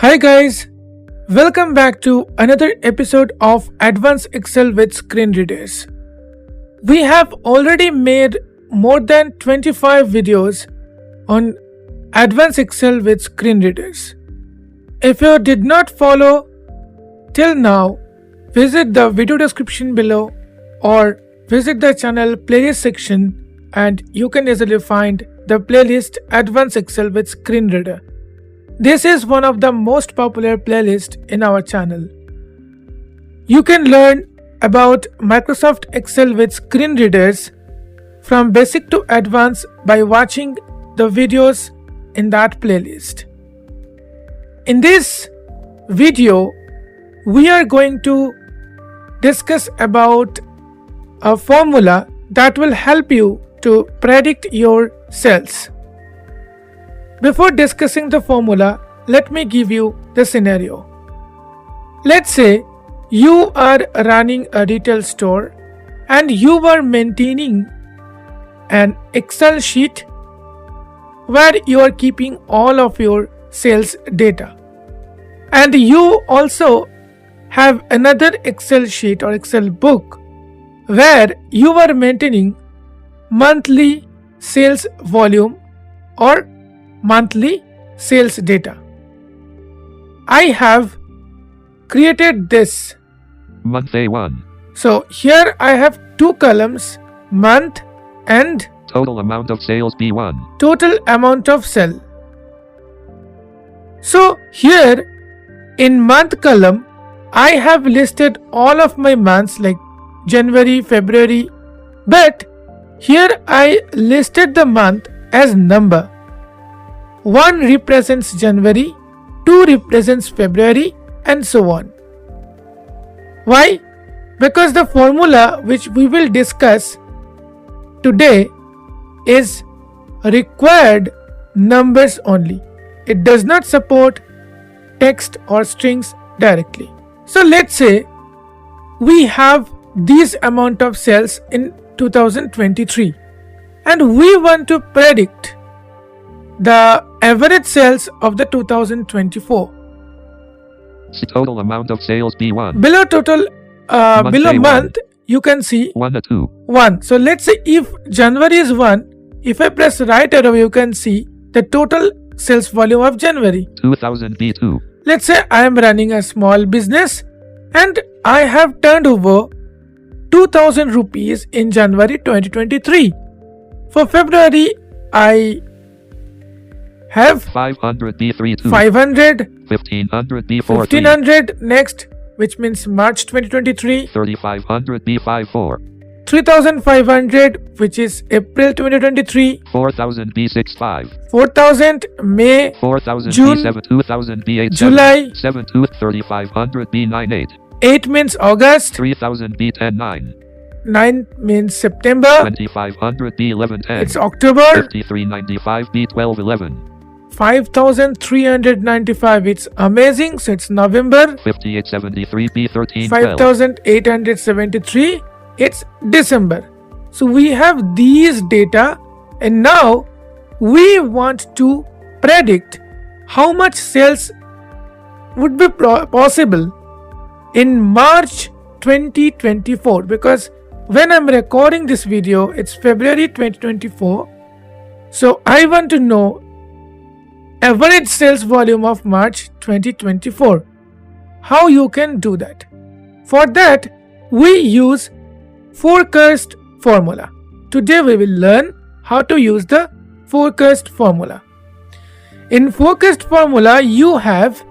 Hi guys, welcome back to another episode of Advanced Excel with Screen Readers. We have already made more than 25 videos on Advanced Excel with Screen Readers. If you did not follow till now, visit the video description below or visit the channel playlist section and you can easily find the playlist Advanced Excel with Screen Reader. This is one of the most popular playlists in our channel. You can learn about Microsoft Excel with screen readers from basic to advanced by watching the videos in that playlist. In this video, we are going to discuss about a formula that will help you to predict your sales. Before discussing the formula, let me give you the scenario. Let's say you are running a retail store and you are maintaining an Excel sheet where you are keeping all of your sales data. And you also have another Excel sheet or Excel book where you are maintaining monthly sales volume or monthly sales data. I have created this. Month A1. So here I have two columns, month and Total amount of sales B1. total amount of sale. So here in month column, I have listed all of my months like January, February, but here I listed the month as number. 1 represents January, 2 represents February, and so on. Why? Because the formula which we will discuss today is required numbers only. It does not support text or strings directly. So let's say we have this amount of sales in 2023 and we want to predict the average sales of the 2024. Total amount of sales B1. Below total, below A1. month, you can see 1 to 2. 1. So let's say if January is 1, if I press right arrow, you can see the total sales volume of January. 2000 B2. Let's say I am running a small business and I have turned over 2000 rupees in January 2023. For February, I have 500 B3 2. 500, 1500 B4 3. 1500 next, which means March 2023, 3500 B5 4. 3500, which is April 2023, 4000 B6 5. 4000 May, 4000 June, B7 2000 B8 July, 7 2 3500 B9 8. 8 means August, 3000 B10 9. 9 means September, 2500 B11 10. it's October, 5395 B12 11. 5395, it's amazing, so it's November, 5873 B13 12. 5873, it's December. So we have these data and now we want to predict how much sales would be possible in March 2024, because when I'm recording this video, it's February 2024. So I want to know average sales volume of March 2024. How you can do that? For that, we use forecast formula. Today we will learn how to use the forecast formula. In forecast formula, you have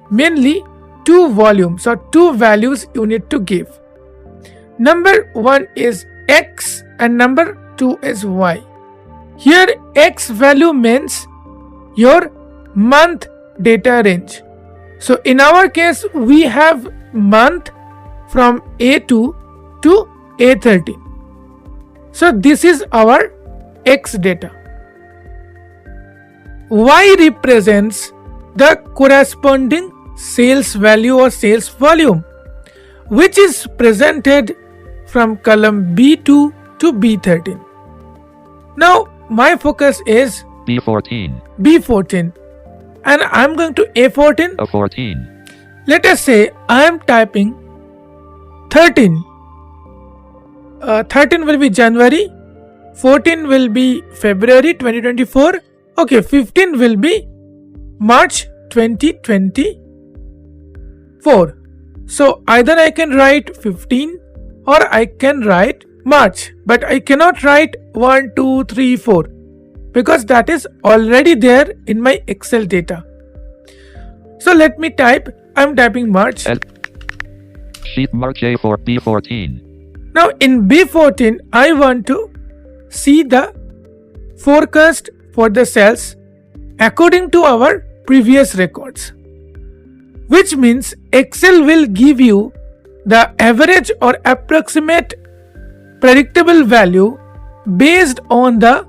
mainly two volumes or two values you need to give. Number 1 is X and number 2 is Y. Here X value means your month data range. So in our case, we have month from A2 to A13. So this is our X data. Y represents the corresponding sales value or sales volume, which is presented from column B2 to B13. Now my focus is B14. B14. and I'm going to A14. A14. Let us say I am typing 13. 13 will be January, 14 will be February 2024, okay, 15 will be March 2024. So either I can write 15 or I can write March, but I cannot write 1, 2, 3, 4 because that is already there in my Excel data. So let me type, I'm typing March. Sheet March A4 B14. Now in B14, I want to see the forecast for the sales according to our previous records, which means Excel will give you the average or approximate predictable value based on the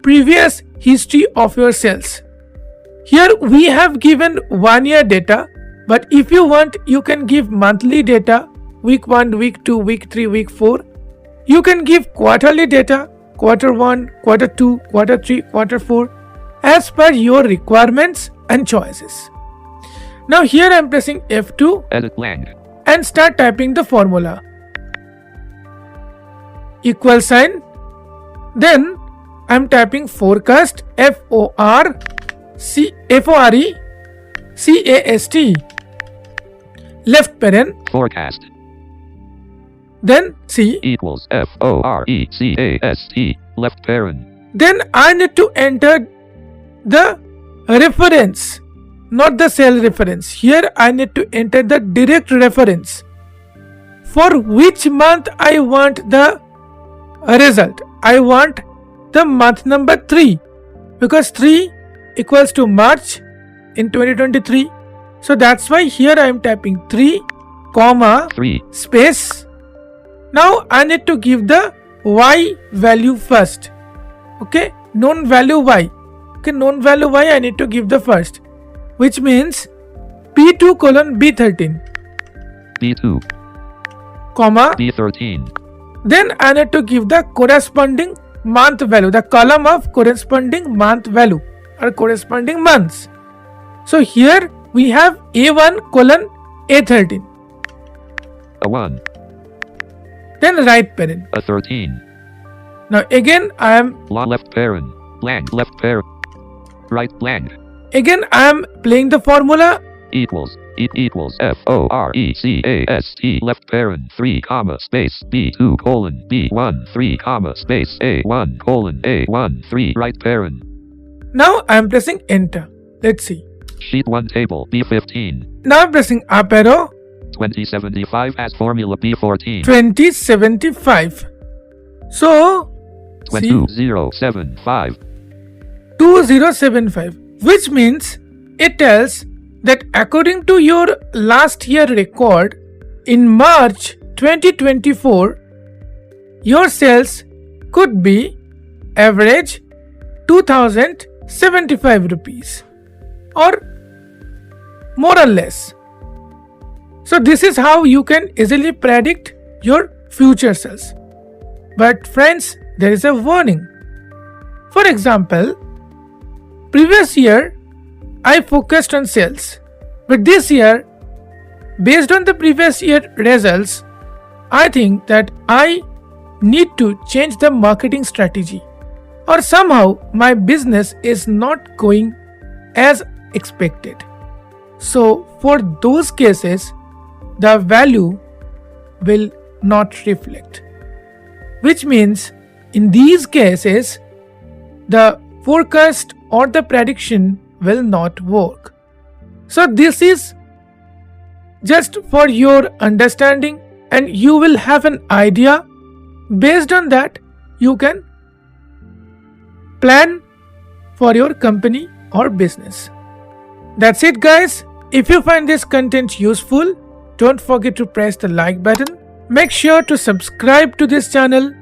previous history of your sales. Here we have given 1 year data, but if you want, you can give monthly data, week 1, week 2, week 3, week 4. You can give quarterly data, quarter 1, quarter 2, quarter 3, quarter 4, as per your requirements and choices. Now here I am pressing F2 Edit blank. and start typing the formula. Equal sign. Then I am typing forecast, FORECAST, left paren, Forecast. then C. Equals FORECAST, left paren. Then I need to enter the reference, not the cell reference. Here I need to enter the direct reference for which month I want the result. I want the month number 3 because 3 equals to March in 2023. So that's why here I am typing 3, 3. space. Now I need to give the Y value first. Okay, known value Y. Okay, known value Y I need to give the first, which means P2 colon B13, B2. comma B13. Then I need to give the corresponding month value, the column of corresponding month value or corresponding months. So here we have A1 colon A13. A1. Then right parent. A13. Now again I am Left paren. Blank left paren. Right blank. playing the formula. Equals. Equals FORECAST left paren 3 comma space B2 colon B1 3 comma space A1 colon A1 3 right paren. Now I am pressing enter. Let's see. Sheet 1 table B15. Now I am pressing up arrow. 2075 as formula B14. 2075. So see, 2075. 2075, which means it tells that according to your last year record in March 2024, your sales could be average 2075 rupees or more or less. So this is how you can easily predict your future sales. But friends, there is a warning. For example, previous year I focused on sales, but this year, based on the previous year results, I think that I need to change the marketing strategy, or somehow my business is not going as expected. So for those cases, the value will not reflect, which means in these cases, the forecast or the prediction will not work. So this is just for your understanding, and you will have an idea. Based on that, you can plan for your company or business. That's it, guys. If you find this content useful, don't forget to press the like button. Make sure to subscribe to this channel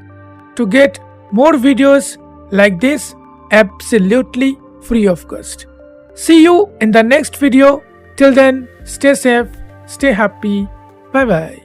to get more videos like this absolutely free of cost. See you in the next video. Till then, stay safe, stay happy. Bye bye.